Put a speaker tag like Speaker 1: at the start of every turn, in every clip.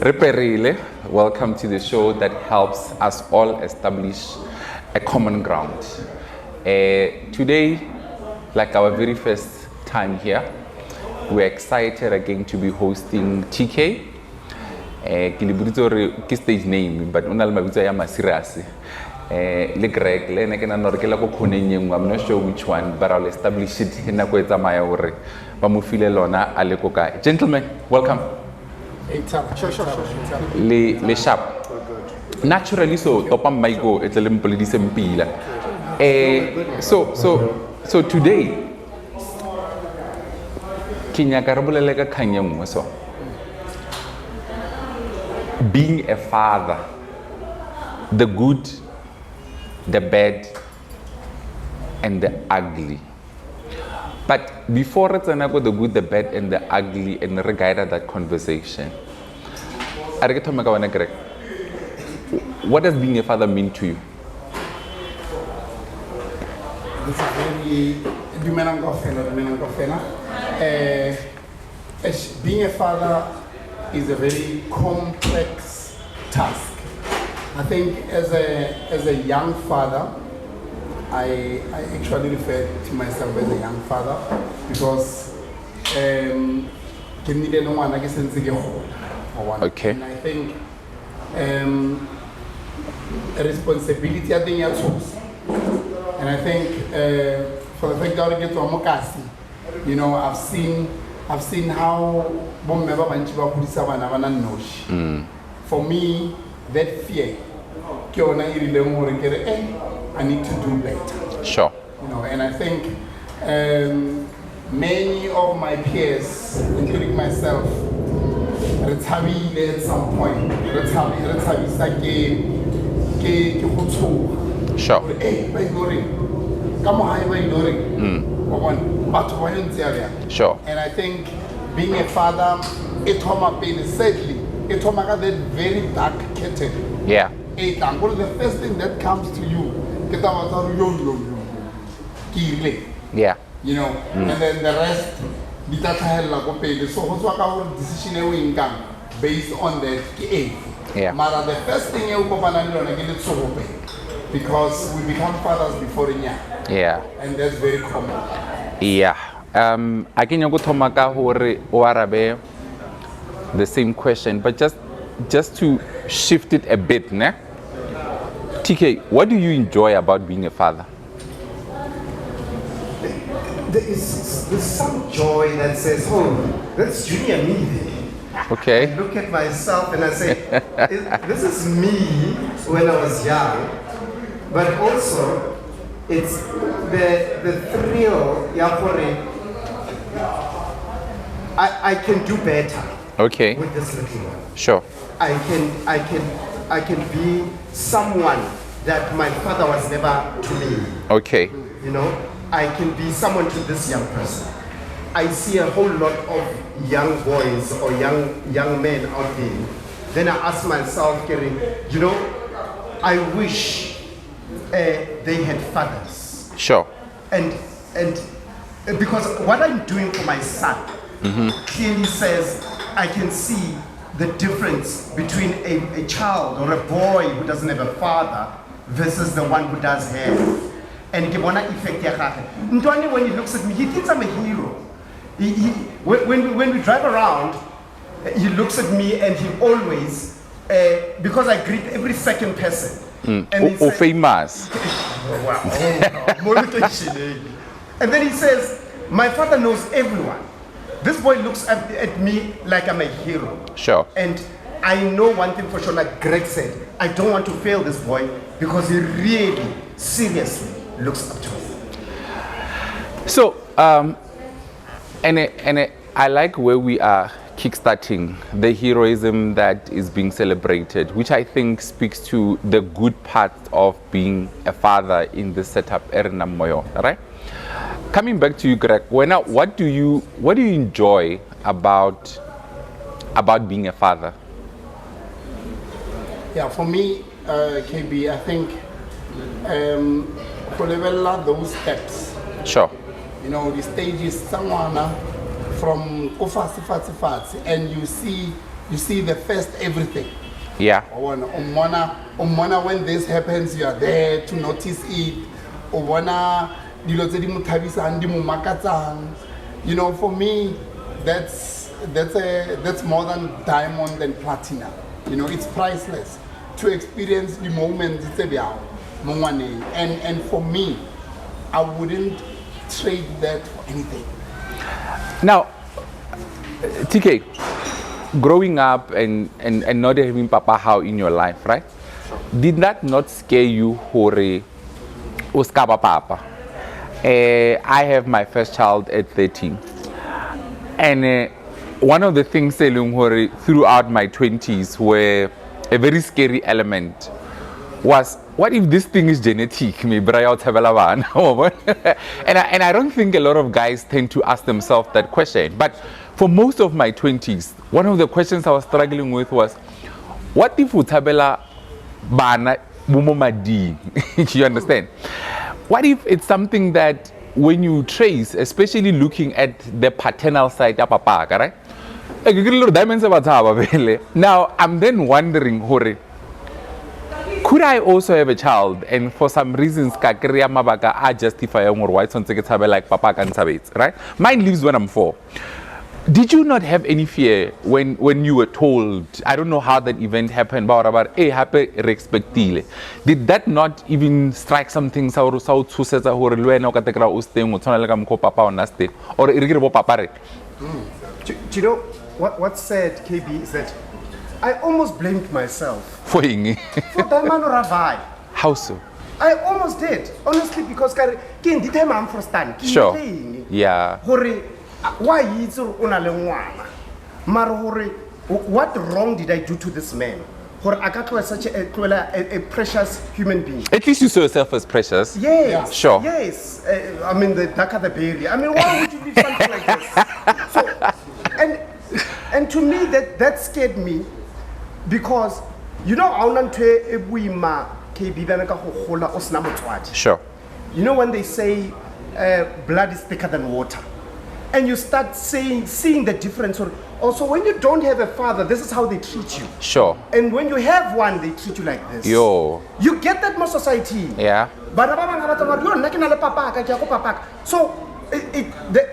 Speaker 1: Reperile, welcome to the show that helps us all establish a common ground. Today, like our very first time here, we're excited again to be hosting TK. Ki stage name, but unal mabitso ya masirasi. Le Greg, le ne kena norkela ko khoneng, I'm not sure which one, but I'll establish it na ko etsa maya hore ba mo file lona a le ko kae. Gentlemen, welcome.
Speaker 2: Sure.
Speaker 1: Le sharp. Naturally so topam maigo etle le mpoledi mpila. So today kinya ka re bolele ka khanya nngwe so. Being a father, the good, the bad, and the ugly. But before it's go the good, the bad, and the ugly, and regard that conversation, what does being a father mean to you?
Speaker 2: This is very being a father is a very complex task. I think as a young father, I actually refer to myself as a young father because
Speaker 1: Okay.
Speaker 2: And I think a responsibility I think you choose. And I think for the fact that I get to Amokasi, you know, I've seen how for me, that fear, I need to do better.
Speaker 1: Sure.
Speaker 2: You know, and I think many of my peers, including myself, at some point,
Speaker 1: Sure. Sure.
Speaker 2: And I think being a father, sadly, it's that very dark curtain.
Speaker 1: Yeah.
Speaker 2: The first thing that comes to you,
Speaker 1: Yeah.
Speaker 2: you know, and then the rest, so decision based on that.
Speaker 1: Yeah.
Speaker 2: But the first thing you because we become fathers before a year.
Speaker 1: Yeah.
Speaker 2: And that's very common.
Speaker 1: Yeah. I can go to Maka or Arabe the same question, but just to shift it a bit, ne? TK, what do you enjoy about being a father?
Speaker 3: There's some joy that says, oh, that's junior me there.
Speaker 1: Okay.
Speaker 3: I look at myself and I say, this is me when I was young, but also it's the thrill, I can do better.
Speaker 1: Okay.
Speaker 3: With this little one.
Speaker 1: Sure.
Speaker 3: I can be someone that my father was never to me.
Speaker 1: Okay.
Speaker 3: You know, I can be someone to this young person. I see a whole lot of young boys or young men out there. Then I ask myself, you know, I wish they had fathers.
Speaker 1: Sure.
Speaker 3: And because what I'm doing for my son clearly says I can see the difference between a child or a boy who doesn't have a father versus the one who does have. And when he looks at me, he thinks I'm a hero. When we drive around, he looks at me and he always, because I greet every second person. And
Speaker 1: Or famous.
Speaker 3: Wow. And then he says, my father knows everyone. This boy looks at me like I'm a hero.
Speaker 1: Sure.
Speaker 3: And I know one thing for sure, like Greg said, I don't want to fail this boy because he really, seriously looks up to me.
Speaker 1: So, I like where we are kickstarting the heroism that is being celebrated, which I think speaks to the good part of being a father in this setup. Right? Coming back to you, Greg, what do you enjoy about being a father?
Speaker 2: Yeah, for me, KB, I think for those steps.
Speaker 1: Sure.
Speaker 2: You know, the stage is someone from Kofasi and you see you see the first everything.
Speaker 1: Yeah.
Speaker 2: Umona, when this happens, you are there to notice it. Umona, you know, for me, that's more than diamond and platinum. You know, it's priceless to experience the moment. And for me, I wouldn't trade that for anything.
Speaker 1: Now, TK, growing up and not having Papa how in your life, right? Did that not scare you, Hore, Uskaba Papa? I have my first child at 13. And one of the things throughout my 20s were a very scary element was, what if this thing is genetic? And I don't think a lot of guys tend to ask themselves that question. But for most of my 20s, one of the questions I was struggling with was, what if utabela bana mumomadi? You understand? What if it's something that when you trace, especially looking at the paternal side of papa, right? Now I'm then wondering, Hore, could I also have a child? And for some reasons, I justify why like papa can right? Mine leaves when I'm 4. Did you not have any fear when you were told? I don't know how that event happened, but about did that not even strike something? Or
Speaker 3: Do you know what's sad, KB, is that I almost blamed myself
Speaker 1: for
Speaker 3: that man or vibe.
Speaker 1: How so?
Speaker 3: I almost did, honestly, because I'm from
Speaker 1: Sure. Yeah.
Speaker 3: Why is what wrong did I do to this man? For such a precious human being.
Speaker 1: At least you saw yourself as precious.
Speaker 3: Yes.
Speaker 1: Yeah. Sure.
Speaker 3: Yes. I mean, the darker the berry. I mean, why would you do something like this? So, and to me, that scared me, because you know,
Speaker 1: sure.
Speaker 3: You know when they say blood is thicker than water, and you start seeing the difference. Also, when you don't have a father, this is how they treat you.
Speaker 1: Sure.
Speaker 3: And when you have one, they treat you like this.
Speaker 1: Yo.
Speaker 3: You get that more society.
Speaker 1: Yeah.
Speaker 3: So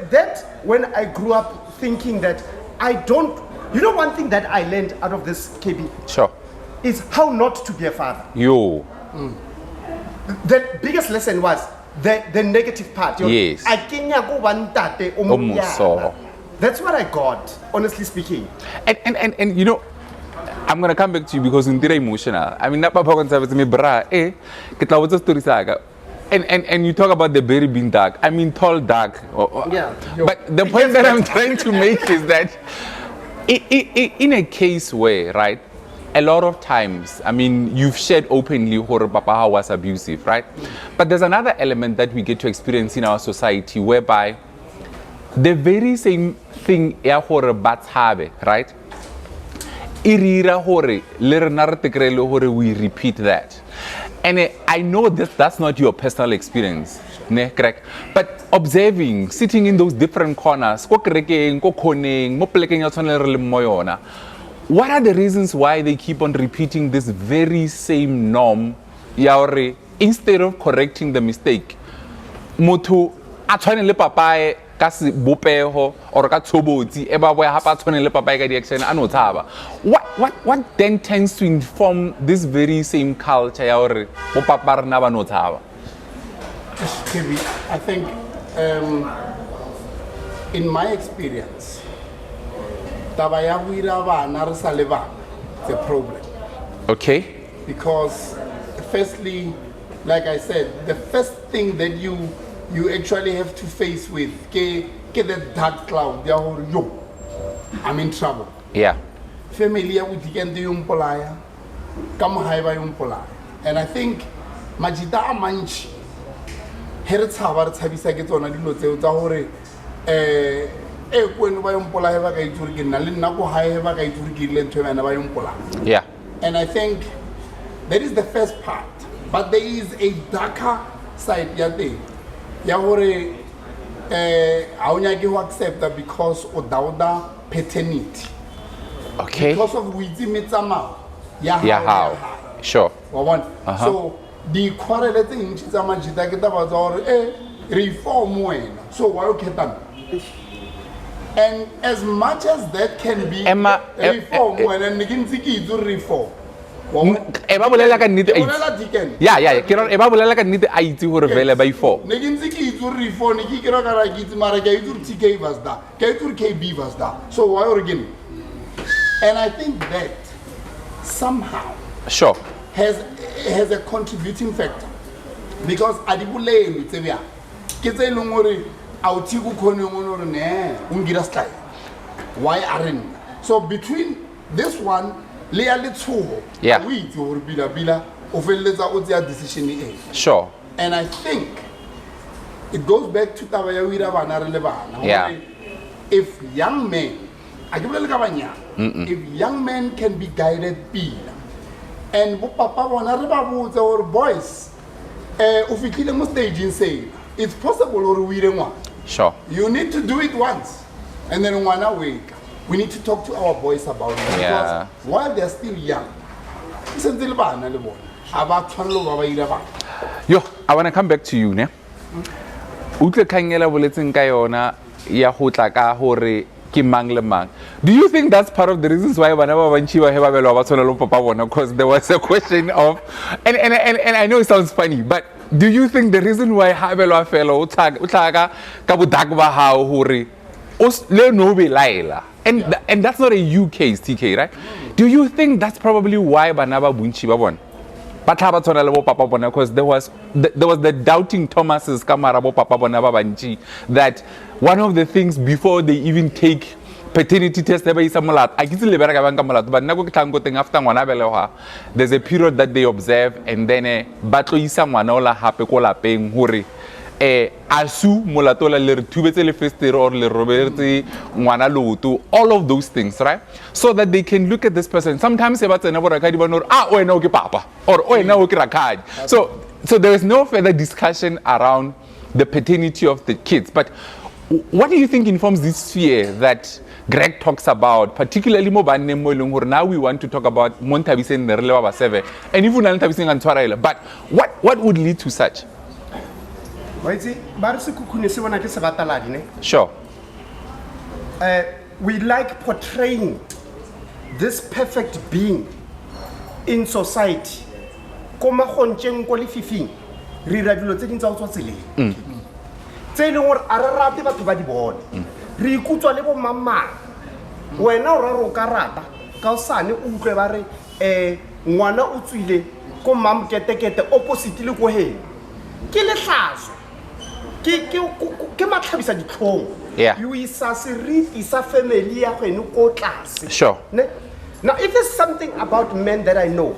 Speaker 3: that when I grew up thinking that I don't, you know, one thing that I learned out of this, KB,
Speaker 1: sure,
Speaker 3: is how not to be a father.
Speaker 1: Yo.
Speaker 3: The biggest lesson was the negative part.
Speaker 1: Yes.
Speaker 3: That's what I got, honestly speaking.
Speaker 1: And you know, I'm gonna come back to you because you're emotional. I mean, that papa conservative me bra story saga. And you talk about the berry being dark. I mean, tall, dark.
Speaker 3: Yeah.
Speaker 1: But the point that I'm trying to make is that in a case where, right, a lot of times, I mean, you've shared openly how Papa was abusive, right? But there's another element that we get to experience in our society whereby the very same thing right? We repeat that. And I know that's not your personal experience, correct? But observing, sitting in those different corners, what are the reasons why they keep on repeating this very same norm, instead of correcting the mistake? Motu atshwanele papae ka se bopeho or ka tshobotsi e ba boya hapa atshwanele papae ka di-action a no tshaba. What then tends to inform this very same culture ya hore bo papa rena ba no tshaba?
Speaker 2: I think in my experience, taba ya go ira bana re sa le bana, it's a problem.
Speaker 1: Okay.
Speaker 2: Because firstly, like I said, the first thing that you actually have to face with get that dark cloud, yo, I'm in trouble.
Speaker 1: Yeah.
Speaker 2: Family ya utikende yumpolaya, kama haiba yumpolaya. And I think majita amanchi here tshaba re tshabisa ke tsona dilo tseo tsa hore kweno ba yumpolaya ba ka ituri ke nna le nna go hae ba ka ituri ke ile ntwe bana ba yumpolaya.
Speaker 1: Yeah.
Speaker 2: And I think that is the first part, but there is a darker side ya thing. Ya hore ha o nyake ho accept that because o dauda paternity.
Speaker 1: Okay.
Speaker 2: Because of witsi metsama.
Speaker 1: Yeah, how? Sure.
Speaker 2: So the quarrel thing tsa majita ke taba tsa hore reform wena. So why you ketan? And as much as that can be reform wena nikintsi ke itse reform.
Speaker 1: Eba bolela ka nnete yeah ke re eba bolela ka nnete a itse hore vele ba ifo
Speaker 2: ne ke ntse ke itse reform ke kira ka ra ke itse mara ke itse TK was da ke itse KB was da. So why again? And I think that somehow
Speaker 1: sure
Speaker 2: has a contributing factor because adibuleng tsebya ke tse leng hore authi ku khone ngone ne ungira style why aren't so between this one le ya letsoho we itse hore bila o felletsa o tseya decision e
Speaker 1: sure
Speaker 2: and I think it goes back to taba ya wira bana re le bana if young men a ke bolele ka banya if young men can be guided pila and bo papa bona re ba botse hore boys o fitlile mo stage in say it's possible hore o ire ngwana
Speaker 1: sure
Speaker 2: you need to do it once and then ngwana wake we need to talk to our boys about it because while they're still young since le bana le bona aba tshwanelo ba ba ira bana
Speaker 1: yo I want to come back to you ne utle khangela boletseng ka yona ya go tla ka hore ke mang le mang. Do you think that's part of the reasons why bana ba bantshi ba he ba belwa ba tshwana le papa bona because there was a question of and I know it sounds funny but do you think the reason why Habelwa fellow utlaga ka bodak ba hao hore le no be laila and that's not a UK TK right? Do you think that's probably why bana ba buntshi ba bona ba tla ba tshwana le bo papa bona because there was the doubting Thomases ka mara bo papa bona ba bantshi that one of the things before they even take paternity test ba isa molat a kitse le bereka bang ka molat ba nna go tlang go teng after ngwana belegwa there's a period that they observe and then ba tlo isa ngwana ola hape ko lapeng hore asu molato la le re thubetse le festere or le roberetse ngwana loto all of those things right so that they can look at this person sometimes ba tsena bo rakadi ba no wena o ke papa or wena o ke rakadi so there is no further discussion around the paternity of the kids but what do you think informs this fear that Greg talks about, particularly mo banne mo eleng hore now we want to talk about Montabiseng ne re le ba 7 and even Montabiseng and Tshwarela but what would lead to such? Sure.
Speaker 3: We like portraying this perfect being in society. Koma khontjeng ko le fifing re ra dilo tse dintsa o tswa tseleng. Tse leng hore a re rate batho ba di bone. Re ikutswa le bo mama. Wena o ra ro ka rata ka sane o utlwe ba re ngwana o tswile ko mam ketekete opposite le ko he. Ke le hlaso. Ke matlhabisa ditlhong. You isa seriti sa family ya geno ko tlase.
Speaker 1: Sure.
Speaker 3: Now if there's something about men that I know,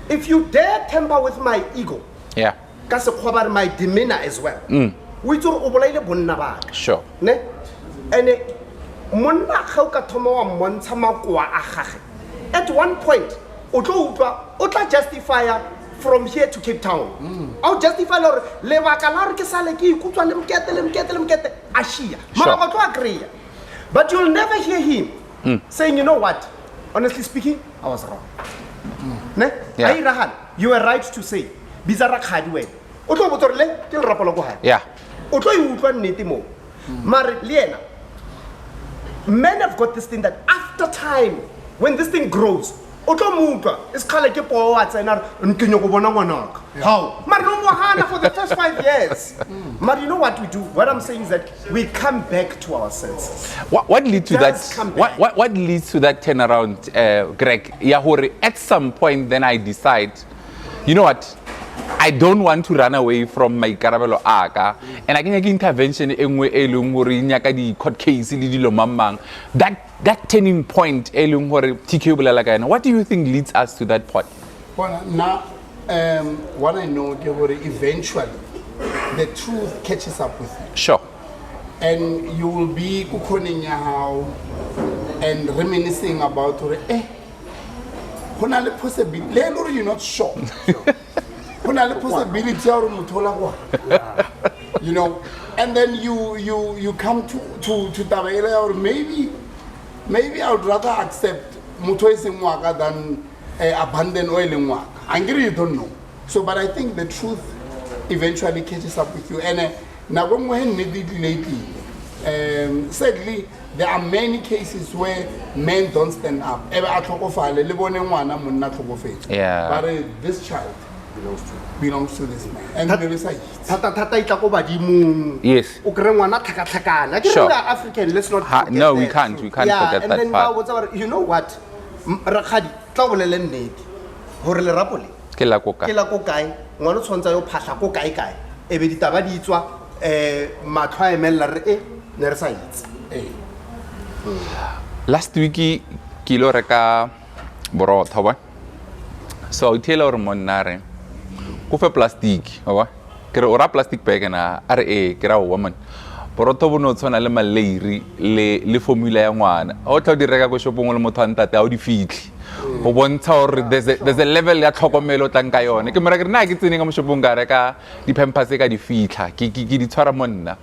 Speaker 3: if you dare tamper with my ego, ka se khoba my demeanor as well. We itse o bolaile bonna ba.
Speaker 1: Sure.
Speaker 3: Ne? And monna ga o ka thoma wa montsha makwa a gage. At one point, o tla justify from here to Cape Town. I'll justify or lebaka la re ke sale ke ikutswa le mkete ashia. Mara go tlo agree. But you'll never hear him saying, you know what? Honestly speaking, I was wrong. Ne? Airahan, you were right to say. Bizarra khadi we. O tlo botorele ke le rapolo go ha. O tlo I utlwa nnete mo. Mara liena. Men have got this thing that after time, when this thing grows, it's called like how? For the first 5 years. But you know what we do? What I'm saying is that we come back to our senses.
Speaker 1: What leads to that? What leads to that turnaround, Greg? Yahore, at some point, then I decide, you know what? I don't want to run away from my Kabelo Aga, and I can make intervention in the court case. That turning point, what do you think leads us to that point?
Speaker 2: Well, now, what I know, eventually, the truth catches up with you.
Speaker 1: Sure.
Speaker 2: And you will be kukonenya and reminiscing about possibility. You're not sure. Possibility, you know, and then you come to Tabela, or maybe I would rather accept motho e seng wa ka than abandon o e leng wa ka. Angry you don't know. So, but I think the truth eventually catches up with you. And now when lately, sadly, there are many cases where men don't stand up.
Speaker 1: Yeah.
Speaker 2: But this child belongs to this man. And there is a
Speaker 1: Yes.
Speaker 3: Sure. African, let's not forget
Speaker 1: no, we
Speaker 3: that.
Speaker 1: can't. We can't
Speaker 3: Yeah,
Speaker 1: forget
Speaker 3: and
Speaker 1: that
Speaker 3: then
Speaker 1: part.
Speaker 3: you know what? Rakgadi, tla o bolele nnete. Hore lerapo le.
Speaker 1: Ke la koka.
Speaker 3: Ke la ko kae? Ngwana o tshwantsa yo phahla ko kae kae. Ebe ditaba di tswa matlho a emella re ne re sa itse.
Speaker 1: Last week ke lo reka borotho ba. So tell or monare. Ko fe plastic, ba. Ke re ora plastic bag na are ke ra woman. Borotho bo no tshwana le maleiri le formula ya ngwana. O tla di reka go shopong le motho a ntate a o di fitlhi. Go bontsha hore there's a level ya tlhokomelo tlang ka yone. Ke mara ke nna ke tsene ka mo shopong ga reka di pampers ka di fitlha. Ke di tshwara monna.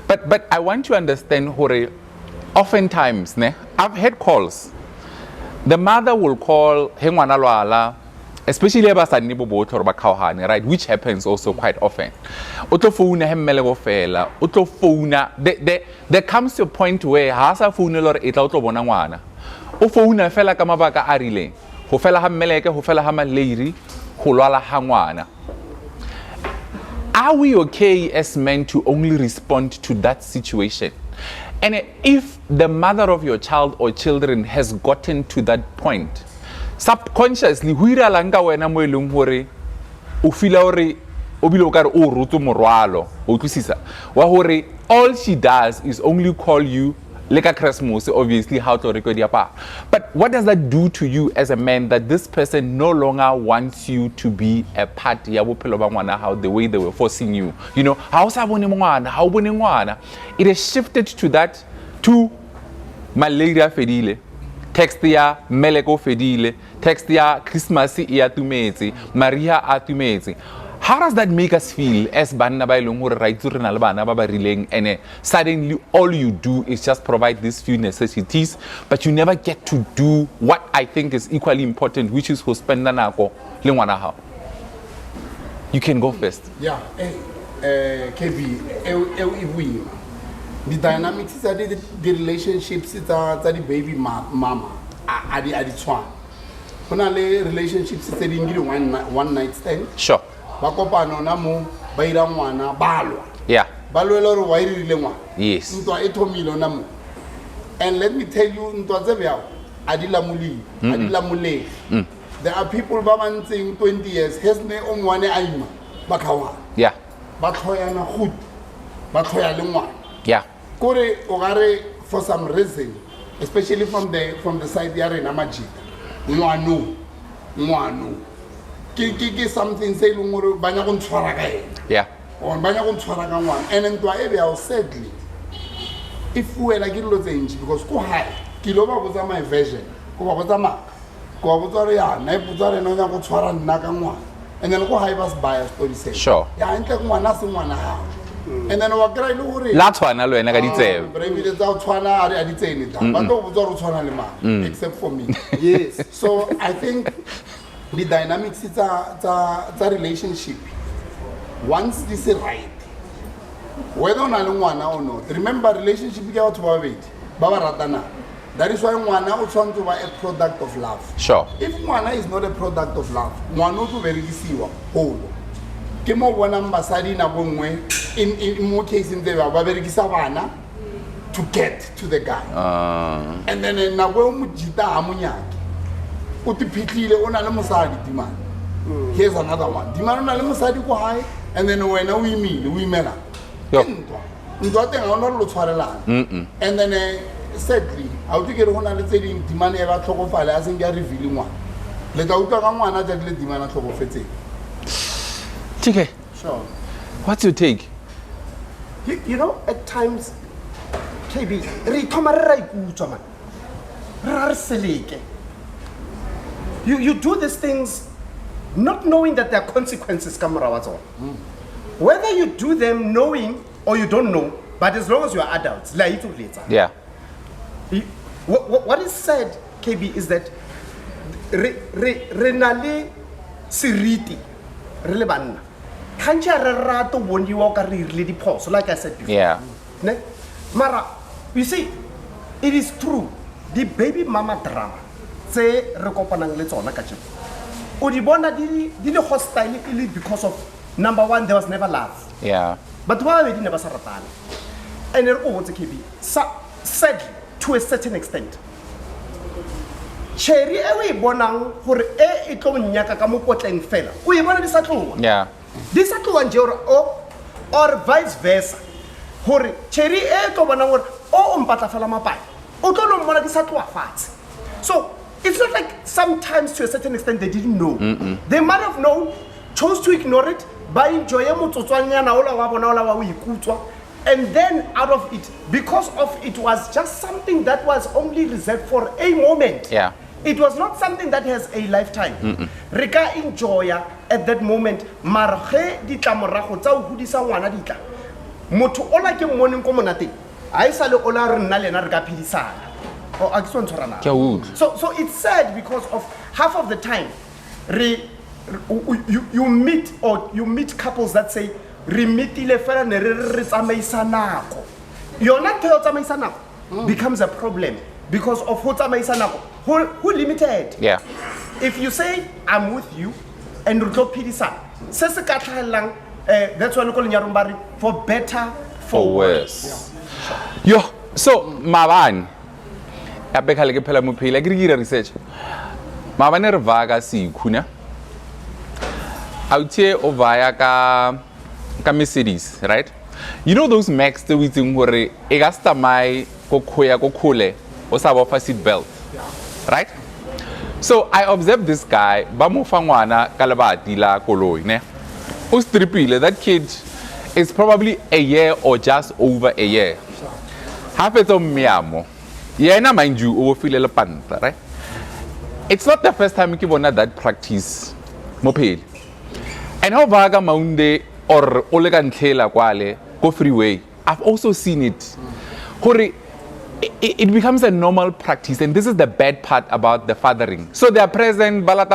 Speaker 1: But I want to understand hore oftentimes I've had calls. The mother will call he ngwana lwala, especially ba sanni bo botho or ba khaohane, right, which happens also quite often. O tlo phone he mmele go fela, o tlo phone there comes to a point where ha sa phone le re e tla o tlo bona ngwana. O phone fela ka mabaka a rileng. Ho fela ha mmeleke, ho fela ha maleiri, ho lwala ha ngwana. Are we okay as men to only respond to that situation? And if the mother of your child or children has gotten to that point, subconsciously, hu ira langa wena mo eleng hore o fila hore o bile o ka re o rutu morwalo o tlisisa wa hore all she does is only call you like a Christmas, obviously how to record your part. But what does that do to you as a man that this person no longer wants you to be a part ya bophelo ba ngwana how the way they were forcing you? You know, how sa bone ngwana, how bone ngwana. It has shifted to that, to malaria fedile, text ya meleko fedile, text ya Christmas ya tumetse, Maria a tumetse. How does that make us feel as banna ba ileng hore right to rena le bana ba ba rileng, and suddenly all you do is just provide these few necessities, but you never get to do what I think is equally important, which is to spend nako le ngwana hao? You can go first.
Speaker 2: Yeah, KB, the dynamics are the relationships are the baby mama are the one. Onale relationships is the one night stand.
Speaker 1: Sure.
Speaker 2: Bakopano na mo baira ngwana balwa.
Speaker 1: Yeah.
Speaker 2: Balwa lo wa irile ngwana.
Speaker 1: Yes.
Speaker 2: Ntwa ethomilo na mo. And let me tell you, ntwa tse bya adila muli, adila mule. There are people ba bantseng 20 years has ne o ngwane aima ba khawa.
Speaker 1: Yeah.
Speaker 2: Ba thoya na good. Ba thoya le ngwana.
Speaker 1: Yeah.
Speaker 2: Kore ogare for some reason, especially from the side ya rena majita. Ngwano. Ke something say lungore banya go ntshwara ka ena.
Speaker 1: Yeah.
Speaker 2: Or banya go ntshwara ka ngwana. And ntwa e bya sadly, if we like it lo tsenji because ko high ke lo ba botsa my version ko ba botsa ma ko ba botsa re ya na e botsa re no ya go tshwara nna ka ngwana. And then go high bus bias story say
Speaker 1: Sure.
Speaker 2: ya ntle ngwana se ngwana ha. And then wa kry le hore
Speaker 1: La tshwana le wena ka ditsebe.
Speaker 2: Brevile tsa tshwana a di tsene ta ba tlo botsa re tshwana le mang except for me.
Speaker 3: Yes.
Speaker 2: So I think the dynamics it's a relationship. Once this is right, whether on a ngwana or not, remember relationship ke batho ba babedi ba ba ratana. That is why ngwana o tshwantse to be a product of love.
Speaker 1: Sure.
Speaker 2: If ngwana is not a product of love, ngwana o tlo berekisiwa holo. Ke mo bona mbasadi na bongwe in more cases they ba berekisa bana to get to the guy. And then na go mo jita ha monyaki. O ti phitlile o na le mosadi dimana. Here's another one. Dimana na le mosadi ko hae and then wena o imela. Ntwa teng ha ona lo tshwarelana. And then sadly, how to get hona le tseding dimana e ba tlhokofala a seng ya reveal ngwana. Le tla utlwa ka ngwana ja le dimana tlhokofetseng.
Speaker 1: TK.
Speaker 3: Sure.
Speaker 1: What's your take?
Speaker 3: You know, at times, KB, re thoma re ra ikutswa man. Re seleke. You do these things not knowing that there are consequences come around. Whether you do them knowing or you don't know, but as long as you are adults,
Speaker 1: Yeah.
Speaker 3: what is said, KB, is that re na le seriti re le banna kantša re rata o boniwa ka re irile diphoso like I said before.
Speaker 1: Yeah.
Speaker 3: Ne? Mara you see it is true the baby mama drama tse re kopanang le tsona ka tšeo o di bona di le hostile because of number one there was never love.
Speaker 1: Yeah.
Speaker 3: But why we never sa ratana and re o botse kebi sadly to a certain extent cherry e we bonang gore e tlo nnyaka ka mo potleng fela o e bona di sa tloa.
Speaker 1: Yeah.
Speaker 3: Di sa tloa nje or vice versa gore cherry e tlo bona gore o mpatla fela mapai o tlo lo mmona di sa tloa fatshe. So it's not like sometimes to a certain extent they didn't know. They might have known, chose to ignore it, ba enjoy motsotswanyana ola wa bona ola wa o ikutswa, and then out of it, because of it was just something that was only reserved for a moment.
Speaker 1: Yeah.
Speaker 3: It was not something that has a lifetime. Re ka enjoy at that moment, mara ge ditlamorago tsa o hudisa ngwana ditla motho ola ke mmoneng ko monate a isa le ola re nna lena re ka phedisana. So it's sad because of half of the time you meet couples that say re meetile fela ne re tsamaisa nako yona ntho ya tsamaisa nako becomes a problem because of who tsamaisa nako who limited.
Speaker 1: Yeah.
Speaker 3: If you say I'm with you and re tlo phedisana se se ka tlhagelang that's why lokolo nya rombari for better for worse.
Speaker 1: Yo, so Mabane ape khale ke phela mo phela ke re dira research Mabane re vaga si khuna outie o vaya ka Mercedes, right? You know those Max that we think gore e ga stamai go khoya go khole o sa ba fa seat belt, right? So I observed this guy ba mo fa ngwana ka lebati la koloi ne o stripile. That kid is probably a year or just over a year. Half it on miamo. Yeah, mind you, over feel panta, right? It's not the first time you give that practice. Moped. And how vaga maunde or olegan kela kwale go freeway. I've also seen it. It becomes a normal practice, and this is the bad part about the fathering. So they are present, but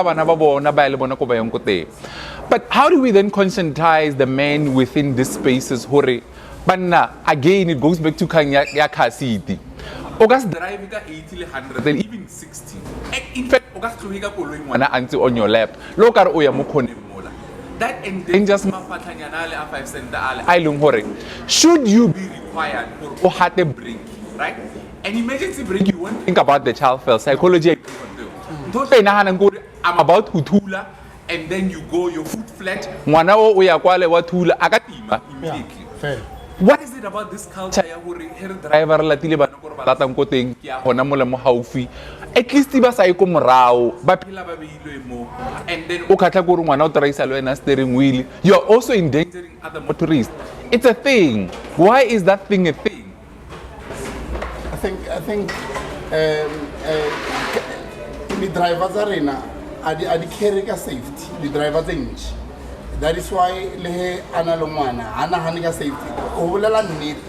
Speaker 1: how do we then conscientize the men within these spaces? But again, it goes back to Kanya City. August driving 80, 100, and even 60. In fact, August driving on your lap. Look at Oyamukone Mola. That endangers Mafatanyana 5 cent. Should you be required for had a break, right? An emergency break, you won't think about the child first. Psychology. Don't say I'm about Hutula, and then you go your foot flat. Wanao Oyakwale Watula Agatima immediately.
Speaker 2: Fair.
Speaker 1: What is it about this culture ya hore her driver la tile bana go batla go teng ke ya hona mola mo haufi at least ba sa iko morao ba phela ba beilwe mo and then o khatla go re ngwana o traisa le wena steering wheel, you are also endangering other motorists. It's a thing. Why is that thing a thing?
Speaker 2: I think the drivers arena are the carrying safety. The drivers english. That is why lehe analomwana ana hanika safety o bolela nnete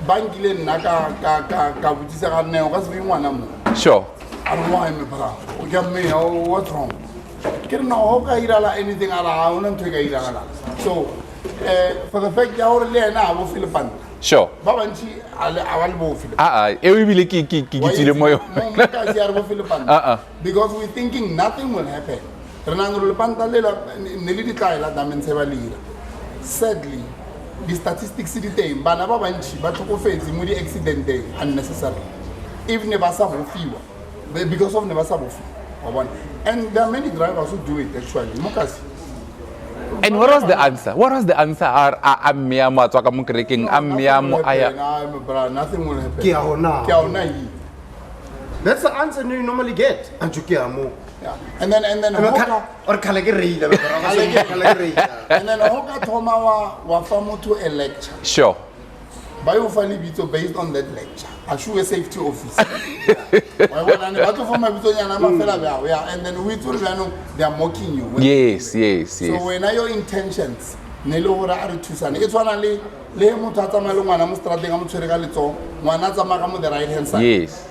Speaker 2: bankile nna ka botisa ga nne o ka se ngwana mo
Speaker 1: Sure.
Speaker 2: I don't want him bra o ga me what's wrong ke no ho ka irala anything ala ona ntwe ka irala so for the fact ya hore le ena a bo Philippine
Speaker 1: Sure.
Speaker 2: ba bantsi a ba le bo Philippine
Speaker 1: E bile ke tsile mo yo.
Speaker 2: Ka se ya bo Philippine because we thinking nothing will happen. Sadly, the statistics are the bana ba bantši ba tlhokofetse mo di accident unnecessary if never sabo fiwa because of never sabo fiwa, and there are many drivers who do it actually.
Speaker 1: And what was the answer? What was the answer? Amiamo tswa ka mo kerekeng amiamo aya.
Speaker 2: Nothing will happen.
Speaker 3: That's the answer you normally get. Anjukiamo.
Speaker 2: Yeah. And then
Speaker 3: or Kalagari.
Speaker 2: And then Hoka Toma wa famo to a lecture.
Speaker 1: Sure.
Speaker 2: Biofali bito based on that lecture. Assure a safety officer. And then we told them they are mocking you.
Speaker 1: Yes.
Speaker 2: So when are your intentions? Nelo are to san. It's one only le mutata malunga na mustrate ga mutshwere ka letso. Ngwana tsamaka mo the right hand side.
Speaker 1: Yes.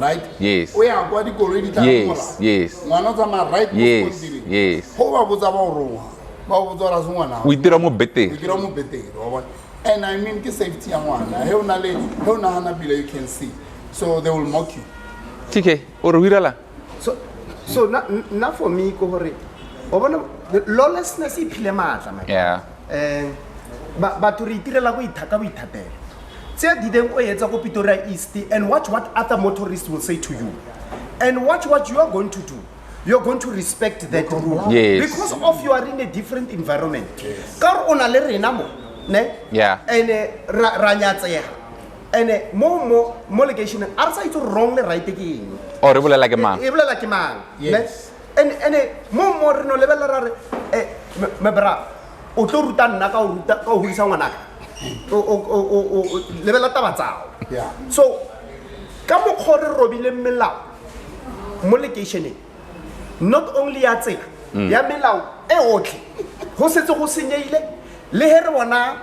Speaker 2: right?
Speaker 1: Yes.
Speaker 2: O ya kwa dikoloi di tla
Speaker 1: Yes, yes.
Speaker 2: Ngwana o tsamaya right mo
Speaker 1: Yes,
Speaker 2: skontiri.
Speaker 1: yes.
Speaker 2: Ho ba botsa ba o roa. Ba o botsa ra se ngwana.
Speaker 1: We dira mo
Speaker 2: O
Speaker 1: betere.
Speaker 2: dira mo betere, wa bona. And I mean ke safety ya ngwana. He ona hana bila you can see. So they will mock you.
Speaker 1: TK, o re wirala.
Speaker 3: So na for me ko hore o bona lawlessness e phile matla man.
Speaker 1: Yeah.
Speaker 3: Ba to re itirela go ithaka bo ithatela. Tse di deng o etsa go Pretoria East and watch what other motorists will say to you. And watch what you are going to do. You're going to respect that rule.
Speaker 1: Yes.
Speaker 3: Because of you are in a different environment. Ka ona le rena mo, ne?
Speaker 1: Yeah.
Speaker 3: And ra nyatseha. And mo location are sa itse wrong le right ke eng.
Speaker 1: O re bolela ke mang?
Speaker 3: E bolela ke mang.
Speaker 2: Yes.
Speaker 3: And mo re no lebella ra re me bra o tlo ruta nna ka o hulisa ngwana ka. O lebella taba tsao.
Speaker 2: Yeah.
Speaker 3: So ka mo khore robile melao mo locationeng not only ya tsela ya melao e otlhe go setse go senyeile le he re bona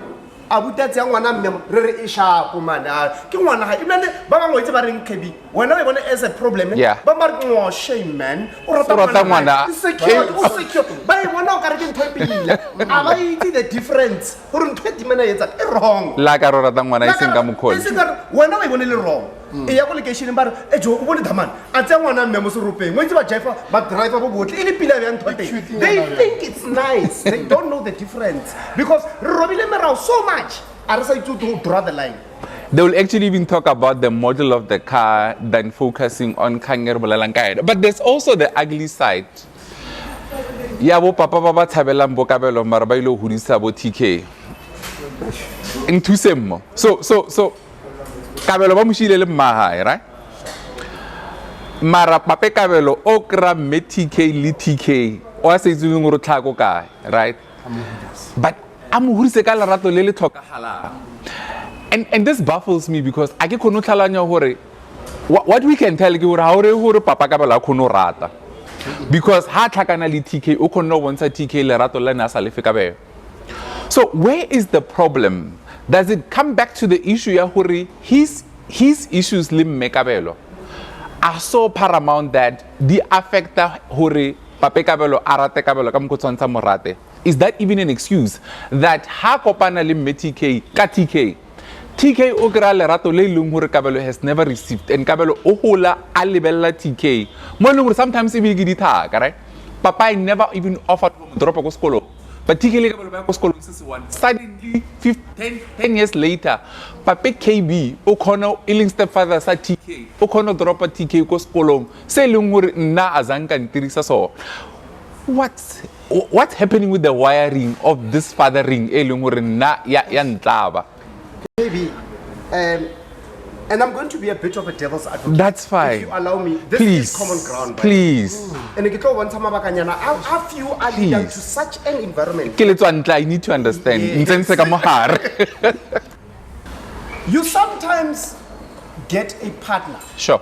Speaker 3: abuta tsa ngwana mme re re e sharp man ke ngwana ga ibane ba bangwe itse ba reng KB wena o bona as a problem ba ba re shame man o rata ngwana secure ba e bona o ka re ke ntho e pile a ba itse the difference gore ntho e dimena etsa e wrong
Speaker 1: La ka rata ngwana e seng ka mokholi.
Speaker 3: Wena o bone le wrong e ya go location ba re e jo o bone thamana a tsa ngwana mme mo seropeng mo itse ba jive ba driver bo botle e le pila ya ntho teng they think it's nice they don't know the difference because re robile merao so much are sa itse to draw the line.
Speaker 1: They will actually even talk about the model of the car than focusing on kanger bolelang ka. But there's also the ugly side. Ya bo papa ba thabelang bo Kabelo mara ba ile hodisa bo TK. Intusemmo. So Kabelo ba moshile le mmahae, right? Mara pape Kabelo o kra me TK le TK o a se itse ngoro tlhako kae, right? But amuhurise ka lerato le le tlhokahala. And this baffles me because I ke kono tlhalanya hore what we can tell ke hore ha hore papa Kabelo a kono rata. Because ha tlhakana le TK o kono bontsha TK lerato le na sa le fe Kabelo. So where is the problem? Does it come back to the issue ya hore his issues le Kabelo are so paramount that they affect hore pape Kabelo arate Kabelo ka mokotshwantsha morate? Is that even an excuse that ha kopana le TK ka TK o kra lerato le leng hore Kabelo has never received and Kabelo o hola a lebella TK mo le hore sometimes e be ke dithaka, right? Papa never even offered to drop go skolo. But TK le Kabelo ba go skolo se se one. Suddenly 10 years later, Pape KB o khona iling stepfather sa TK o khona drop TK go skolo se leng hore nna azanka ntirisa so. What's happening with the wiring of this fathering e leng hore nna ya ntlaba?
Speaker 3: Maybe and I'm going to be a bit of a devil's advocate.
Speaker 1: That's fine.
Speaker 3: If you allow me, this
Speaker 1: please,
Speaker 3: is common ground.
Speaker 1: Please.
Speaker 3: And if you want to how few are leading to such an environment?
Speaker 1: I need to understand.
Speaker 3: You sometimes get a partner.
Speaker 1: Sure.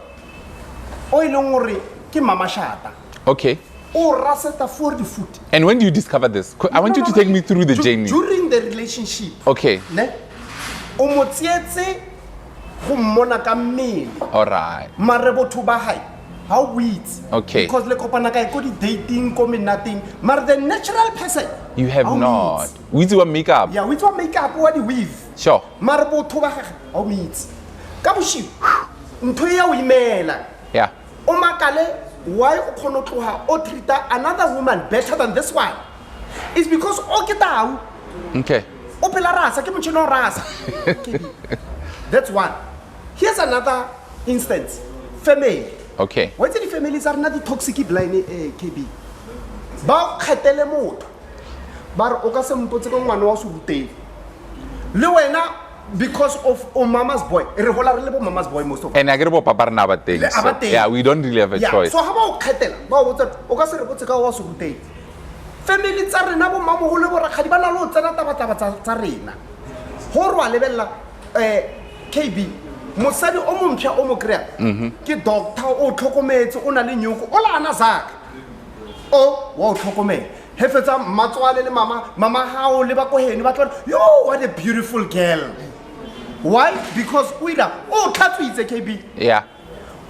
Speaker 3: Mama shata.
Speaker 1: Okay.
Speaker 3: Or raseta for the food.
Speaker 1: And when do you discover this? I want you to take me through the journey.
Speaker 3: During the relationship.
Speaker 1: Okay.
Speaker 3: O motsietse go mmona ka mmele.
Speaker 1: All right.
Speaker 3: Mare botho ba hae how weeds.
Speaker 1: Okay.
Speaker 3: Because le kopana ka go di dating ko nothing. Mare the natural person.
Speaker 1: You have not. Weeds wa makeup.
Speaker 3: Yeah, weeds wa makeup wa di weave.
Speaker 1: Sure.
Speaker 3: Mare botho ba hae how weeds. Ka boshi. Ntho ya o imela.
Speaker 1: Yeah.
Speaker 3: O makale why o khono tloha o treat another woman better than this one? It's because o ke tau.
Speaker 1: Okay.
Speaker 3: That's one. Here's another instance. Family.
Speaker 1: Okay.
Speaker 3: What the families are not the toxic blind KB. Ba kgetele motho. Ba o ka se mpotse ko ngwana wa surute. Le wena because of mama's boy. Re hola re le bo mama's boy most of.
Speaker 1: And I get bo papa na ba teng. Yeah, we don't really have a choice.
Speaker 3: So how about kgetela? Ba o ka se re botse ka wa surute. Family tsa rena bo mamogolo bo rakgadi ba na lo tsena taba tsa rena go rwa lebella KB mosadi o mompšha o mo krea ke doctor o tlhokometse o na le nyoko o la ana zaka o wa o tlhokomela he fetsa mmatswale le mama hao le ba ko hene ba tla yo what a beautiful girl. Why? Because o ila o tlhatswitse KB.
Speaker 1: Yeah.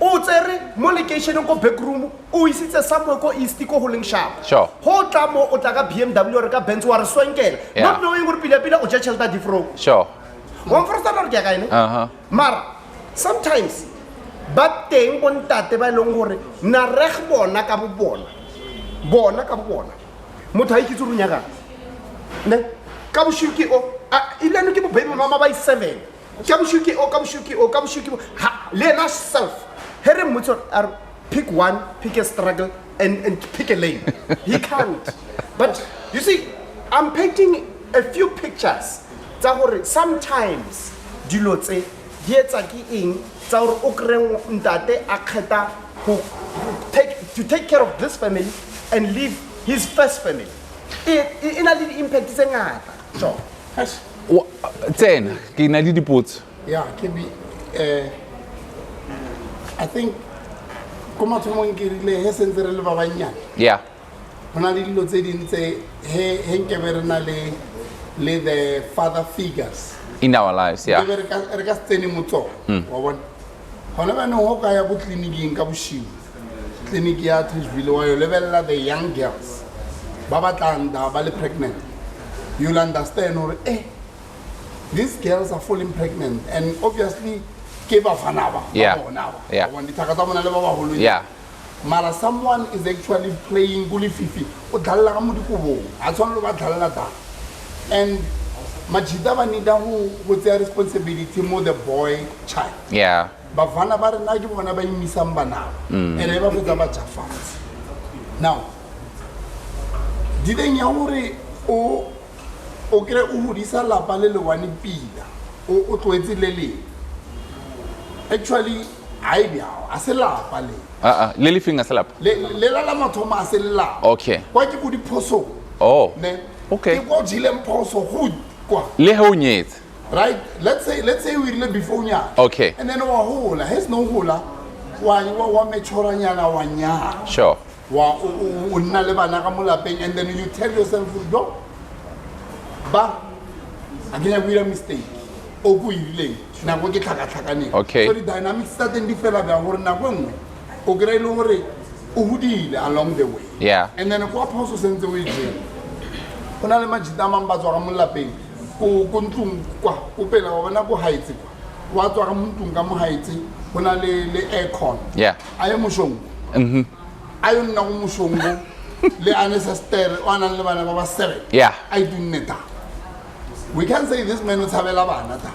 Speaker 3: o tsere mo location ko backroom o isitse somewhere ko east ko ho leng sharp
Speaker 1: Sure.
Speaker 3: ho tla mo o tla ka BMW or ka Benz wa re swankela
Speaker 1: Yeah.
Speaker 3: not knowing gore pila o ja chelta different
Speaker 1: Sure.
Speaker 3: one first time ke ka ene mara sometimes ba teng bontate ba leng gore na reg bona ka bona motho a ikitse go nyaka ne ka boshuki o ile no ke bo baby mama ba 7 ka boshuki o le na self here motho are pick one, pick a struggle and pick a lane. He can't. But you see, I'm painting a few pictures tsa gore sometimes dilo tse di etsa ke eng tsa gore o kreng ntate a kheta to take care of this family and leave his first family. In a little impact tse ngata. So,
Speaker 1: Tsena ke na le dipotso.
Speaker 2: Yeah, can be I think kuma thomong ke rile he sentse re le ba banyane.
Speaker 1: Yeah.
Speaker 2: Hona le dilo tse ding tse he nke be re na le the father figures
Speaker 1: In our lives, yeah.
Speaker 2: re ka tsene motso wa bona hona ba no ho ka ya bo clinicing ka boshiu clinic ya Atteridgeville wa yo lebella the young girls ba batlanda ba le pregnant. You'll understand or these girls are falling pregnant and obviously ke ba fanaba
Speaker 1: Yeah. Yeah.
Speaker 2: When the takata mona le ba ba holo
Speaker 1: Yeah.
Speaker 2: mara someone is actually playing guli fifi o dalla ka modikobo a tshwana le ba dalla ta and majida ba need to take responsibility more the boy child.
Speaker 1: Yeah.
Speaker 2: Bafana ba rena ke bona ba imisang bana ene ba fetsa ba tshafats now dideng ya hore o kre o hodisa lapa le one pila o tloetse le le actually I bia a se lapa le
Speaker 1: Lily finger slap.
Speaker 2: le la mathoma a se la
Speaker 1: Okay.
Speaker 2: kwa ke go diphoso
Speaker 1: Oh.
Speaker 2: ne
Speaker 1: Okay.
Speaker 2: ke go dileng phoso go kwa
Speaker 1: Le ho nyetse.
Speaker 2: right let's say we live before nya
Speaker 1: Okay.
Speaker 2: and then wa hola has no hola wa mechora nyana wa nya
Speaker 1: Sure.
Speaker 2: wa o nna le bana ka molapeng and then you tell yourself no ba again we a mistake o go ile na go ke tlhakatlhakane
Speaker 1: Okay.
Speaker 2: so the dynamics start in different ba gore na go nngwe o kry le gore o hudile along the way
Speaker 1: Yeah.
Speaker 2: and then go phoso sentse o ile ona le majita mang ba tswa ka molapeng ko ntlong kwa o pela wa bona go haitse kwa wa tswa ka montlong ka mo haitse bona le aircon
Speaker 1: Yeah.
Speaker 2: ayo moshong ayo nna go moshong le ancestor o ana le bana ba ba 7
Speaker 1: Yeah.
Speaker 2: I do neta we can say this man o tshabela bana ta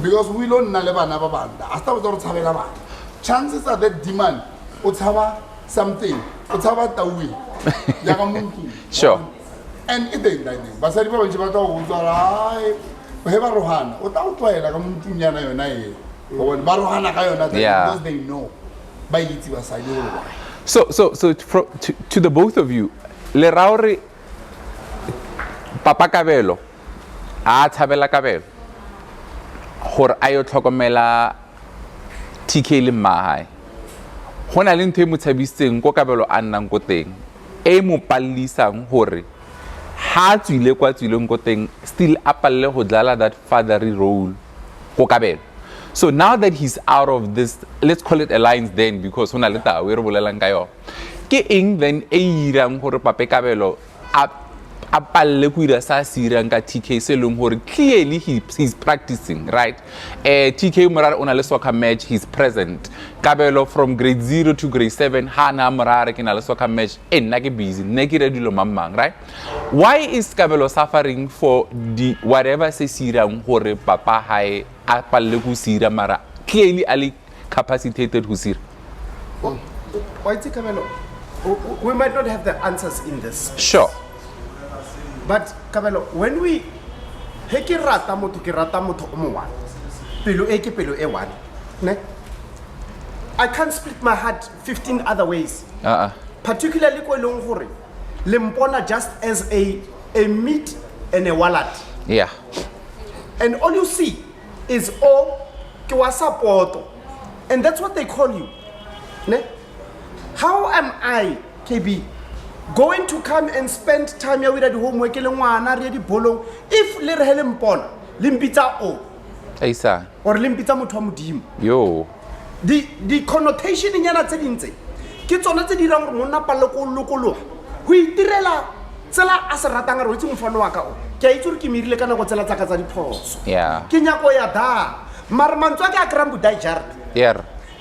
Speaker 2: because we don't nna le bana ba banda a sta bo tshabela bana chances are that demand o tshaba something o tshaba tawi ya ka muntu
Speaker 1: Sure.
Speaker 2: and it ain't like that basadi ba ba tshaba ta go tsara ai he ba rohana o ta o tloela ka muntu nyana yona e go bona ba rohana ka yona
Speaker 1: Yeah.
Speaker 2: because they know ba itse basadi go why.
Speaker 1: So to the both of you, le raore Papa Kabelo a thabela Kabelo gore a yo tlhokomela TK le mmahae gona le ntwe mo tshabiseng ko Kabelo a nnang ko teng e mo pallisang gore ha tswile kwa tswileng ko teng still a palle go dlala that fatherly role ko Kabelo. So now that he's out of this, let's call it alliance then, because hona le tawe re bolelang ka yo ke eng then e irang gore Papa Kabelo a palle go ira sa sirang ka TK se leng gore clearly he's practicing, right? TK morare ona le soccer match, he's present. Kabelo from grade 0 to grade 7 ha na morare ke na le soccer match nna ke busy nne ke re dilo mamang, right? Why is Kabelo suffering for the whatever se sirang gore papa hae a palle go sira mara clearly ali capacitated go sira?
Speaker 3: why is Kabelo? We might not have the answers in this.
Speaker 1: Sure.
Speaker 3: But Kabelo, when we he ke rata motho o mo one pelo e ke pelo e one ne I can't split my heart 15 other ways particularly ko eleng gore le mpona just as a meat and a wallet.
Speaker 1: Yeah.
Speaker 3: And all you see is ke wa support and that's what they call you ne. How am I KB going to come and spend time here with the homework le ngwana re di bolong if le re hele mpona le mpitsa o
Speaker 1: Aisa.
Speaker 3: or le mpitsa motho wa modimo?
Speaker 1: Yo.
Speaker 3: the connotation nyana tse dintse ke tsona tse dirang gore monna pa lokologa go itirela tsela a se ratang re itse mfano wa ka o ke a itse gore ke mirile ka nako tsela tsa ka tsa diphoso ke nyako ya da mara mantswa ke a kram budai jar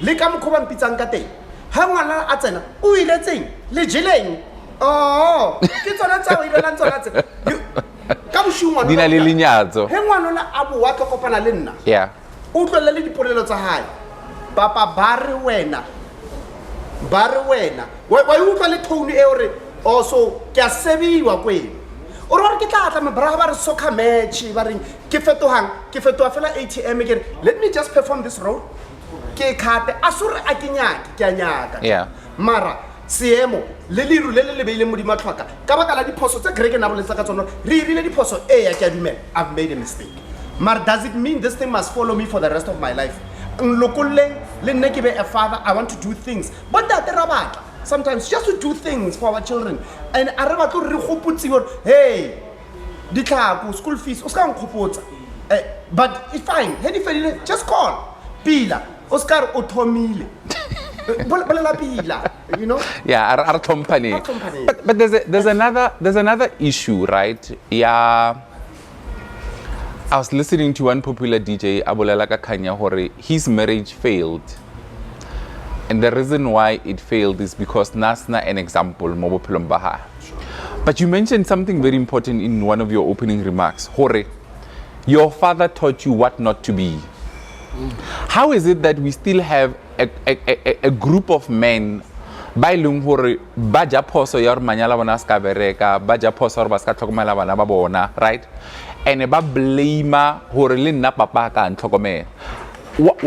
Speaker 3: le ka mokhoba mpitsang ka teng ha ngwana a tsena o iletseng le jeleng ke tsona tsa o ilelang tsona tse ka boshungwana
Speaker 1: dina le lenyatso
Speaker 3: he ngwana la a bo wa kopana le nna o tlwela le dipolelo tsa hae papa ba re wena wa utlwa le tone e ore so ke a sebiwa kwena o re ke tla tla mabra ba re soccer match ba reng ke fetoha fela ATM ke let me just perform this role ke khate asure a kenyaka ke a nyaka mara seemo le liru le beile mo di matlhwaka ka baka la diphoso tse Greg na boletsa ka tsona re irile diphoso ya ke a dumela I've made a mistake mara does it mean this thing must follow me for the rest of my life nlokolleng le nne ke be a father I want to do things but that rabaka sometimes just to do things for our children and a re batlo re gopotsiwe hey ditlhako school fees o ska nkgopotsa but it's fine he di fedile just call pila Oscar othomile bolela pila you know
Speaker 1: our company but there's another issue right I was listening to one popular DJ abolela ka khanya hore his marriage failed and the reason why it failed is because nasna an example mo bophelong ba ha but you mentioned something very important in one of your opening remarks hore your father taught you what not to be. How is it that we still have a group of men ba ileng hore ba ja phoso ya re manyala bona ska bereka ba ja phoso re ba ska tlhokomela bana ba bona right and ba blame hore le nna papa ka ntlhokomela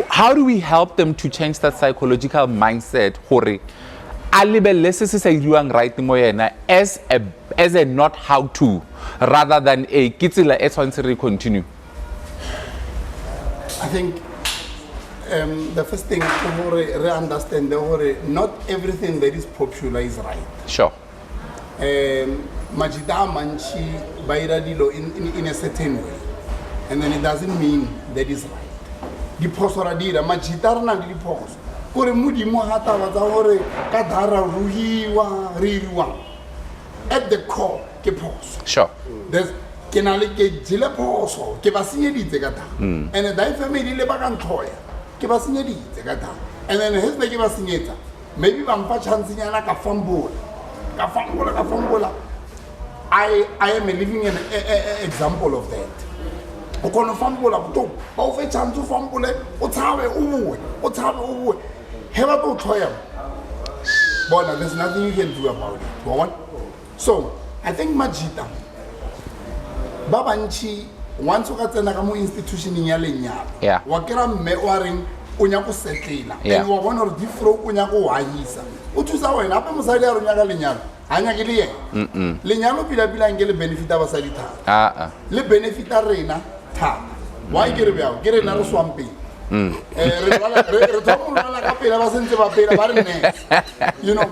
Speaker 1: how do we help them to change that psychological mindset hore a lebelle se se sa iriwang right mo yena as a not how to rather than a kitsila e tshwantse re continue?
Speaker 2: I think the first thing to understand that not everything that is popular is right.
Speaker 1: Sure.
Speaker 2: Majida manchi baira dilo in a certain way, and then it doesn't mean that is right. The posora dira majida na di pos. Kore mudi mo hata wa za hore kadara ruhiwa riwa. At the core, ke pos.
Speaker 1: Sure.
Speaker 2: There's kenale ke jile poso ke basinye di tsegata. And the family le bakan khoya. Ke basinye di tsegata. And then his ke basinyetsa. Maybe ba mfa chance nyana ka fambola. Ka fambola. I am a living example of that. O kono fambola buto. Ba o fe chance o fambole, o tsabe uwe. Heba to thoya. Bona, there's nothing you can do about it. Go on. So, I think Majita Babanchi once you got an institution in Yalinya. Wa kera me waring unyako setela. And wa one or different unyako wahisa. Utuza wena apa musadi ya runyaga linyalo. Anya gilie. Linyalo bila ngele benefita basadi ta. Le benefita reina ta. Why get it? Get another swampy. You know,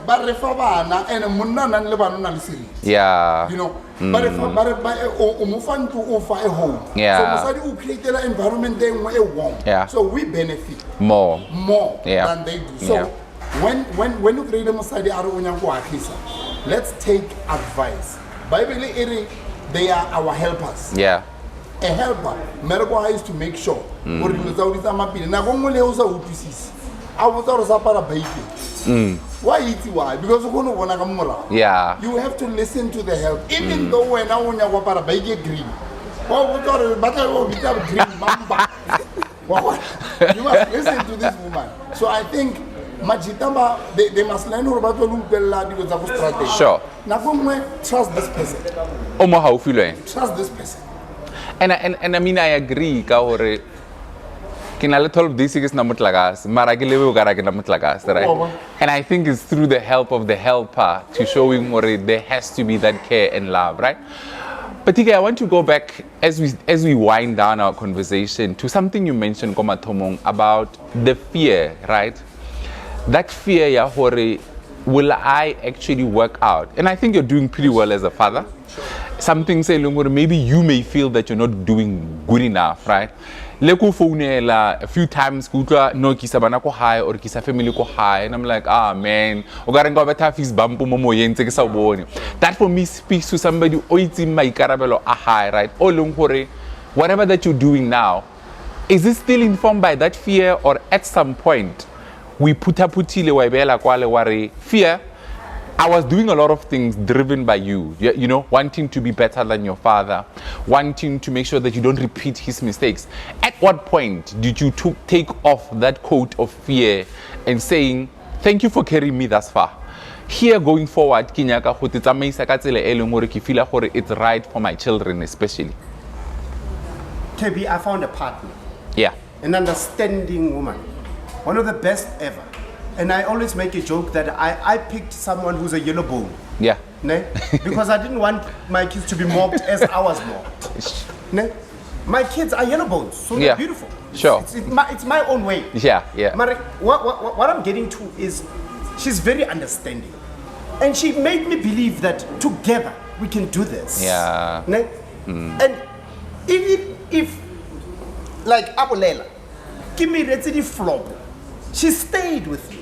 Speaker 2: but refabana and a munana and lebanon city. You know, but if umufan to offer a home. So we created an environment they want. So we benefit more than they do. So when you create a Masadi Arunya, let's take advice. Bible they are our helpers. A helper, Mergo is to make sure. Why because you have to listen to the help. Even though when I want to buy green. You must listen to this woman. So I think Majitamba, they must learn about the strategy.
Speaker 1: Sure.
Speaker 2: Now, trust this person.
Speaker 1: How feel?
Speaker 2: Trust this person.
Speaker 1: And I mean I agree ka hore kinale 12 districts na mutlagas maragile we garage na mutlagas right and I think it's through the help of the helper to showing hore there has to be that care and love right. But Tika, I want to go back as we wind down our conversation to something you mentioned Komatomong about the fear, right? That fear ya hore, will I actually work out? And I think you're doing pretty well as a father. Something say maybe you may feel that you're not doing good enough, right? le ko phonela a few times go tla no kisa bana ko high or kisa family ko high, and I'm like, ah man, o ka re nka betha fist bump mo moyeng tse ke sa bone. That for me speaks to somebody o itse maikarabelo a high, right? O leng gore whatever that you're doing now, is it still informed by that fear, or at some point we putile wa bela kwale ware fear? I was doing a lot of things driven by you, you know, wanting to be better than your father, wanting to make sure that you don't repeat his mistakes. At what point did you take off that coat of fear and saying, thank you for carrying me thus far? Here going forward, Kinyaka, it's right for my children especially.
Speaker 3: KB, I found a partner.
Speaker 1: Yeah.
Speaker 3: An understanding woman. One of the best ever. And I always make a joke that I picked someone who's a yellow bone.
Speaker 1: Yeah.
Speaker 3: Ne? Because I didn't want my kids to be mocked as I was mocked. Ne? My kids are yellow bones, so they're beautiful.
Speaker 1: Sure.
Speaker 3: It's my own way.
Speaker 1: Yeah, yeah.
Speaker 3: Marek, what I'm getting to is she's very understanding. And she made me believe that together we can do this.
Speaker 1: Yeah.
Speaker 3: Ne? And even if, like Abulela, give me the flop, she stayed with me.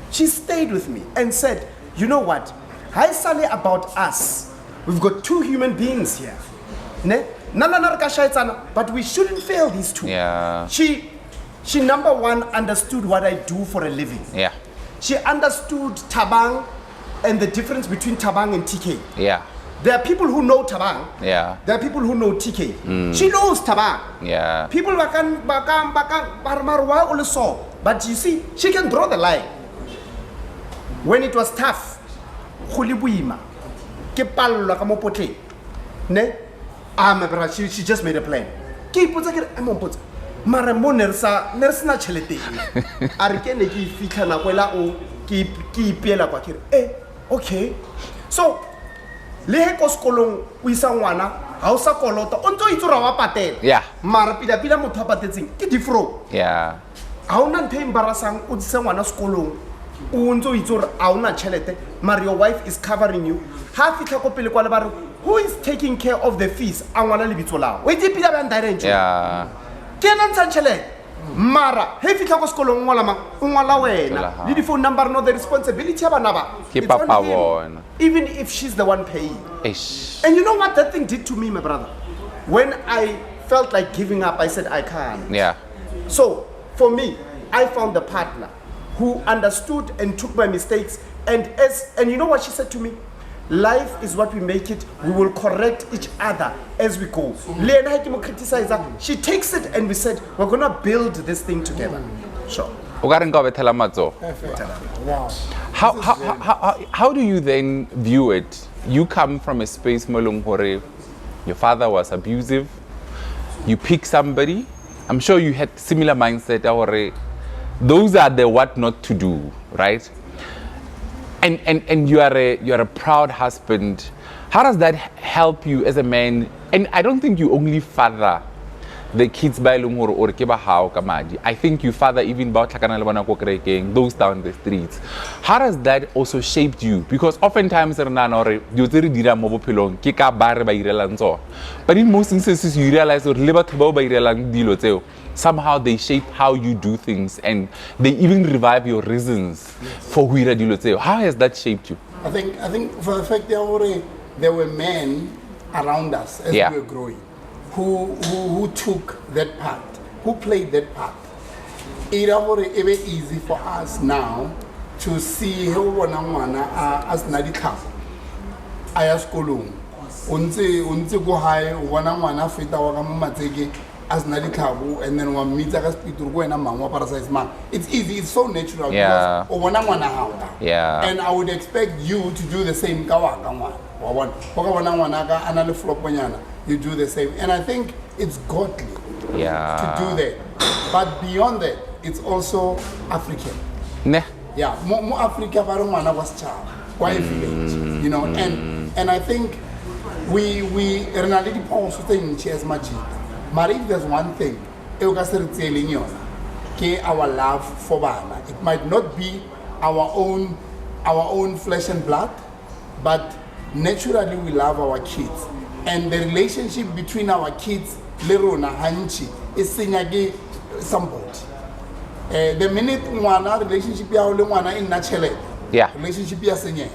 Speaker 3: She stayed with me and said, you know what? Hi Sally, about us. We've got two human beings here. Ne? But we shouldn't fail these two.
Speaker 1: Yeah.
Speaker 3: She number one understood what I do for a living.
Speaker 1: Yeah.
Speaker 3: She understood Thabang and the difference between Thabang and TK.
Speaker 1: Yeah.
Speaker 3: There are people who know Thabang.
Speaker 1: Yeah.
Speaker 3: There are people who know TK. She knows Thabang.
Speaker 1: Yeah.
Speaker 3: People bakan, but you see, she can draw the line. When it was tough, she just made a plan. Mara mo nersa na chelete. Arikene ki fika na kwela o ki ipiela kwa kire. Okay. So le he ko skolong o isa ngwana ha o sa kolota o ntse o itsura wa patela.
Speaker 1: Yeah.
Speaker 3: Mara pila motho a patetseng ke difro.
Speaker 1: Yeah.
Speaker 3: Ha ona nthe embarrassang o tsisa ngwana skolong o ntse o itsura ha ona chelete, mara your wife is covering you. Ha fitla ko pele kwa le bare who is taking care of the fees a ngwana le bitso lao. We di pila ba direct.
Speaker 1: Yeah.
Speaker 3: Kena ntshele mara he fitla ko skolong ngwala wena le di phone number, no, the responsibility ya bana ba
Speaker 1: ke papa bona,
Speaker 3: even if she's the one paying.
Speaker 1: Ish.
Speaker 3: And you know what that thing did to me, my brother? When I felt like giving up, I said I can't.
Speaker 1: Yeah.
Speaker 3: So for me, I found a partner who understood and took my mistakes, and you know what she said to me? Life is what we make it. We will correct each other as we go. She takes it and we said, we're going to build this thing together. Sure.
Speaker 2: Wow.
Speaker 1: How do you then view it? You come from a space, Molongore, your father was abusive, you pick somebody, I'm sure you had similar mindset, those are the what not to do, right? And you are a proud husband. How does that help you as a man? And I don't think you only father the kids by Lumur or Keba Hao Kamadi. I think you father even those down the streets. How does that also shape you? Because oftentimes but in most instances you realize somehow they shape how you do things, and they even revive your reasons for Huira Diloteo. How has that shaped you?
Speaker 2: I think for the fact that there were men around us as we were growing who took that part, who played that part. It was very easy for us now to see how as Nadika Ayaskolum. Unze go high, one fita wakamatege as Nadikabu, and then one meets a speak to go and a man, it's easy, it's so natural.
Speaker 1: Yeah.
Speaker 2: Yeah. And I would expect you to do the same. You do the same. And I think it's godly to do that. But beyond that, it's also African. Yeah, more Africa was child, quite village, you know, and I think we really also think cheers magic. But if there's one thing, our love for Bana, it might not be our own flesh and blood, but naturally we love our kids. And the relationship between our kids, Lerona Hanchi, is seeing somebody. The minute ngwana relationship ya le ngwana in natural.
Speaker 1: Yeah.
Speaker 2: Relationship ya senye.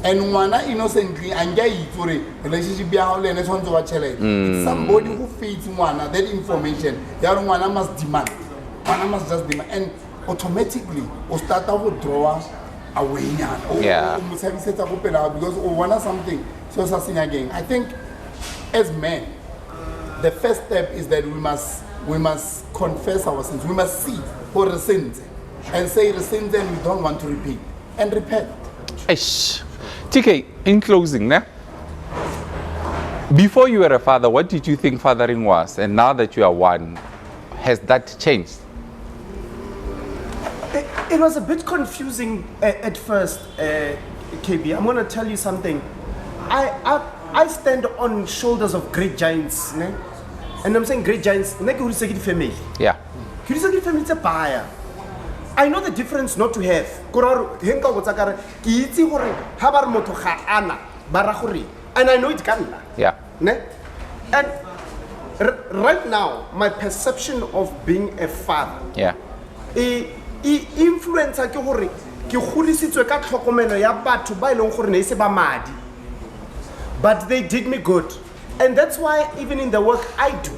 Speaker 2: And ngwana innocently anga itore relationship ya le ne tshwanetse wa chele. It's somebody who feeds ngwana that information. Ya ngwana must demand. Ngwana must just demand, and automatically o start to withdraw away now.
Speaker 1: Yeah.
Speaker 2: Because we want something so again. I think as men, the first step is that we must confess our sins. We must see for the sins and say the sins and we don't want to repeat and repent.
Speaker 1: Ish. TK, in closing, before you were a father, what did you think fathering was? And now that you are one, has that changed?
Speaker 3: It was a bit confusing at first, KB. I'm going to tell you something. I stand on shoulders of great giants, ne? And I'm saying great giants.
Speaker 1: Yeah.
Speaker 3: I know the difference not to have. And I know it can.
Speaker 1: Yeah.
Speaker 3: And right now, my perception of being a father.
Speaker 1: Yeah.
Speaker 3: Influence ke hore ke godisitswe ka tlhokomelo ya batho ba ileng gore ne se ba madi, but they did me good, and that's why even in the work I do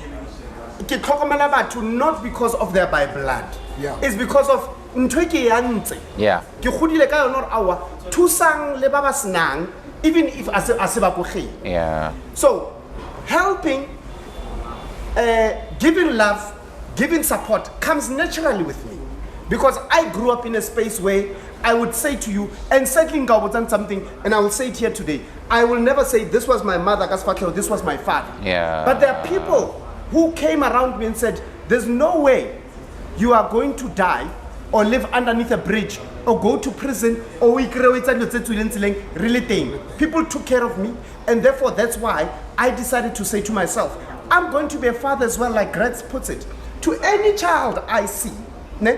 Speaker 3: ke tlhokomela batho not because of their by blood.
Speaker 2: Yeah.
Speaker 3: It's because of ntwe ke ya ntse.
Speaker 1: Yeah.
Speaker 3: Ke godile ka yona awa thusang le ba ba senang even if ase ba kogeng.
Speaker 1: Yeah.
Speaker 3: So helping, giving love, giving support comes naturally with me. Because I grew up in a space where I would say to you, and certainly God done something, and I will say it here today, I will never say this was my mother, or this was my father.
Speaker 1: Yeah.
Speaker 3: But there are people who came around me and said, there's no way you are going to die or live underneath a bridge or go to prison or really thing. People took care of me, and therefore that's why I decided to say to myself, I'm going to be a father as well, like Greg puts it, to any child I see. Ne?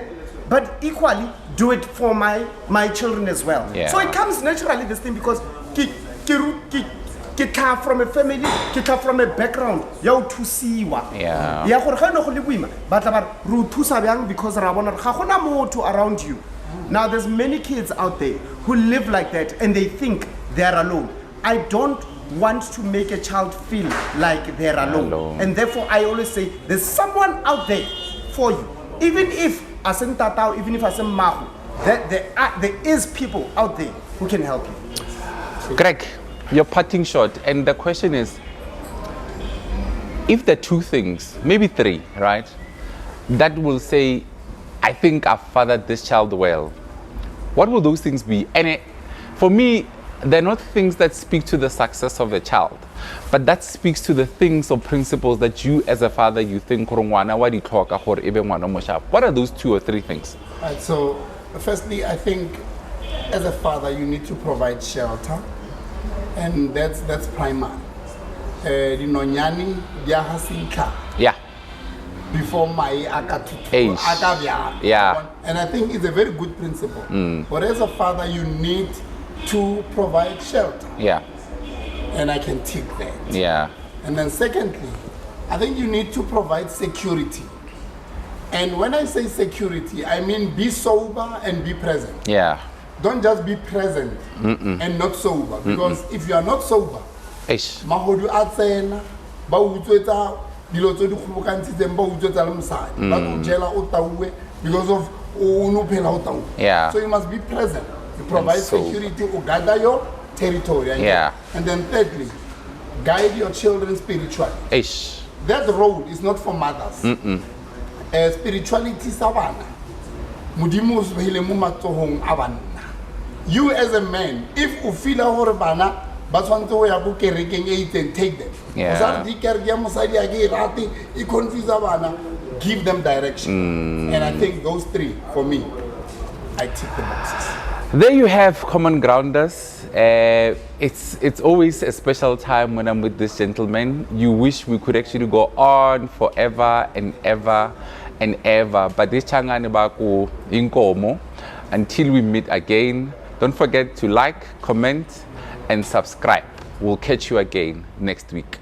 Speaker 3: But equally do it for my children as well.
Speaker 1: Yeah.
Speaker 3: So it comes naturally, this thing, because ke come from a family, ke come from a background ya o thusiwa.
Speaker 1: Yeah.
Speaker 3: Ya gore ga no go le boima ba tla ba re thusa byang because ra bona ga gona motho around you. Now there's many kids out there who live like that and they think they're alone. I don't want to make a child feel like they're alone. And therefore I always say there's someone out there for you. Even if asen tatao, even if asen mahu, there is people out there who can help you.
Speaker 1: Greg, your parting shot, and the question is, if the two things, maybe three, right, that will say, I think I've fathered this child well, what will those things be? And for me, they're not things that speak to the success of the child, but that speaks to the things or principles that you as a father, you think, what are those 2 or 3 things?
Speaker 2: Right, so firstly, I think as a father, you need to provide shelter, and that's primary.
Speaker 1: Yeah.
Speaker 2: Before my
Speaker 1: Yeah.
Speaker 2: And I think it's a very good principle. But as a father, you need to provide shelter.
Speaker 1: Yeah.
Speaker 2: And I can tick that.
Speaker 1: Yeah.
Speaker 2: And then secondly, I think you need to provide security. And when I say security, I mean be sober and be present.
Speaker 1: Yeah.
Speaker 2: Don't just be present and not sober. Because if you are not sober, mahodu atsena, ba utswetsa dilo tse di khubukantshitseng ba utswetsa le mosadi. Ba go jela o tauwe because of o no phela o tauwe.
Speaker 1: Yeah.
Speaker 2: So you must be present. You provide security, or gather your territory.
Speaker 1: Yeah.
Speaker 2: And then thirdly, guide your children spiritually. That role is not for mothers. Spirituality savana. Modimo o sebehile mo matsohong a banna. You as a man, if you feel hore bana ba tshwantse go ya go kerekeng e itseng, take them.
Speaker 1: Yeah.
Speaker 2: Give them direction. And I think those 3 for me, I tick the boxes.
Speaker 1: There you have common grounders. It's always a special time when I'm with this gentleman. You wish we could actually go on forever and ever and ever, but this changane bako inkomo. Until we meet again, don't forget to like, comment, and subscribe. We'll catch you again next week.